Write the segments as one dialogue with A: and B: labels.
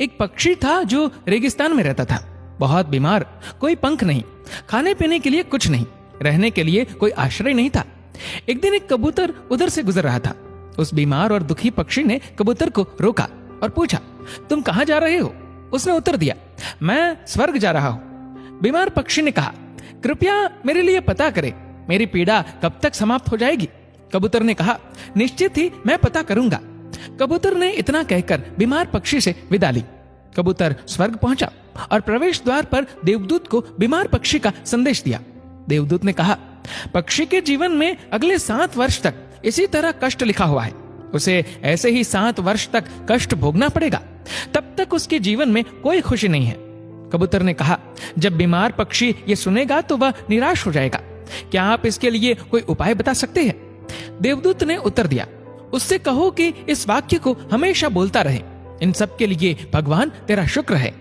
A: एक पक्षी था जो रेगिस्तान में रहता था, बहुत बीमार, कोई पंख नहीं, खाने पीने के लिए कुछ नहीं, रहने के लिए कोई आश्रय नहीं था। एक दिन एक कबूतर उधर से गुजर रहा था। उस बीमार और दुखी पक्षी ने कबूतर को रोका और पूछा, तुम कहां जा रहे हो? उसने उत्तर दिया, मैं स्वर्ग जा रहा हूं। बीमार पक्षी ने कहा, कृपया मेरे लिए पता करें, मेरी पीड़ा कब तक समाप्त हो जाएगी? कबूतर ने कहा, निश्चित ही मैं पता करूंगा। कबूतर ने इतना कहकर बीमार पक्षी से विदा ली। कबूतर स्वर्ग पहुंचा और प्रवेश द्वार पर देवदूत को बीमार पक्षी का संदेश दिया। देवदूत ने कहा, पक्षी के जीवन में अगले 7 वर्ष तक इसी तरह कष्ट लिखा हुआ है। उसे ऐसे ही 7 वर्ष तक कष्ट भोगना पड़ेगा, तब तक उसके जीवन में कोई खुशी नहीं है। कबूतर ने कहा, जब बीमार पक्षी ये सुनेगा तो वह निराश हो जाएगा। क्या आप इसके लिए कोई उपाय बता सकते हैं? देवदूत ने उत्तर दिया, उससे कहो कि इस वाक्य को हमेशा बोलता रहे, इन सब के लिए भगवान तेरा शुक्र है।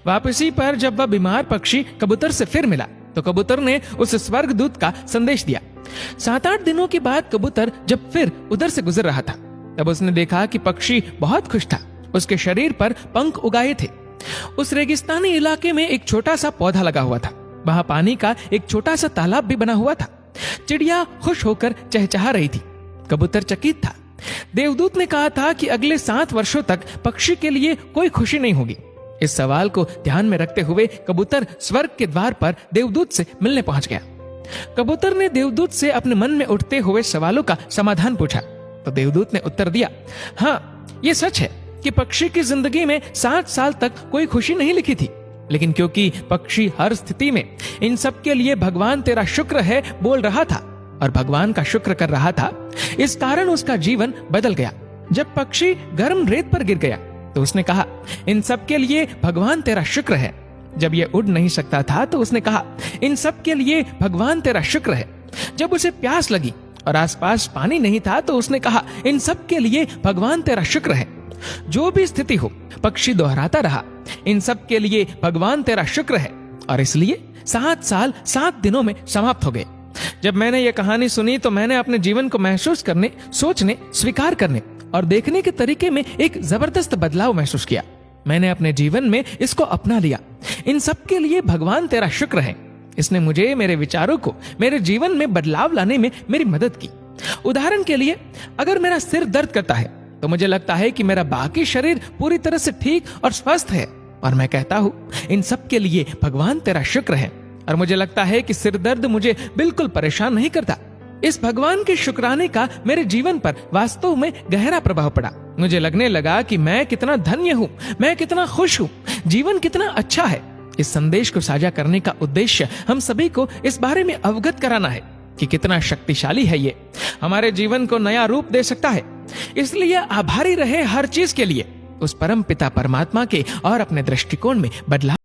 A: वापसी पर जब वह बीमार पक्षी कबूतर से फिर मिला तो कबूतर ने उस स्वर्गदूत का संदेश दिया। 7-8 दिनों के बाद कबूतर जब फिर उधर से गुजर रहा था, तब उसने देखा कि पक्षी बहुत खुश था। उसके शरीर पर पंख उगाए थे। उस रेगिस्तानी इलाके में एक छोटा सा पौधा लगा हुआ था। वहां पानी का एक छोटा सा तालाब भी बना हुआ था। चिड़िया खुश होकर चहचहा रही थी। कबूतर चकित था। देवदूत ने कहा था कि अगले 7 वर्षों तक पक्षी के लिए कोई खुशी नहीं होगी। इस सवाल को ध्यान में रखते हुए कबूतर स्वर्ग के द्वार पर देवदूत से मिलने पहुंच गया। कबूतर ने देवदूत से अपने मन में उठते हुए सवालों का समाधान पूछा तो देवदूत ने उत्तर दिया, हाँ, ये सच है कि पक्षी की जिंदगी में 7 साल तक कोई खुशी नहीं लिखी थी, लेकिन क्योंकि पक्षी हर स्थिति में इन सब के लिए भगवान तेरा शुक्र है बोल रहा था और भगवान का शुक्र कर रहा था, इस कारण उसका जीवन बदल गया। जब पक्षी गर्म रेत पर गिर गया तो उसने कहा, इन सब के लिए भगवान तेरा शुक्र है। जब यह उड़ नहीं सकता था तो उसने कहा, इन सब के लिए भगवान तेरा शुक्र है। जब उसे प्यास लगी और आसपास पानी नहीं था तो उसने कहा, इन सब के लिए भगवान तेरा शुक्र है। जो भी स्थिति हो, पक्षी दोहराता रहा, इन सब के लिए भगवान तेरा शुक्र है, और इसलिए 7 साल 7 दिनों में समाप्त हो गए। जब मैंने यह कहानी सुनी तो मैंने अपने जीवन को महसूस करने, सोचने, स्वीकार करने और देखने के तरीके में एक जबरदस्त बदलाव महसूस किया। मैंने अपने जीवन में इसको अपना लिया। इन सब के लिए भगवान तेरा शुक्र है। इसने मुझे, मेरे विचारों को, मेरे जीवन में बदलाव लाने में मेरी मदद की। उदाहरण के लिए, अगर मेरा सिर दर्द करता है तो मुझे लगता है कि मेरा बाकी शरीर पूरी तरह से ठीक और स्वस्थ है, और मैं कहता हूँ, इन सब के लिए भगवान तेरा शुक्र है। और मुझे लगता है कि सिर दर्द मुझे बिल्कुल परेशान नहीं करता। इस भगवान के शुक्राने का मेरे जीवन पर वास्तव में गहरा प्रभाव पड़ा। मुझे लगने लगा कि मैं कितना धन्य हूँ, मैं कितना खुश हूँ, जीवन कितना अच्छा है। इस संदेश को साझा करने का उद्देश्य हम सभी को इस बारे में अवगत कराना है कि कितना शक्तिशाली है ये, हमारे जीवन को नया रूप दे सकता है। इसलिए आभारी रहे हर चीज के लिए, उस परम पिता परमात्मा के, और अपने दृष्टिकोण में बदलाव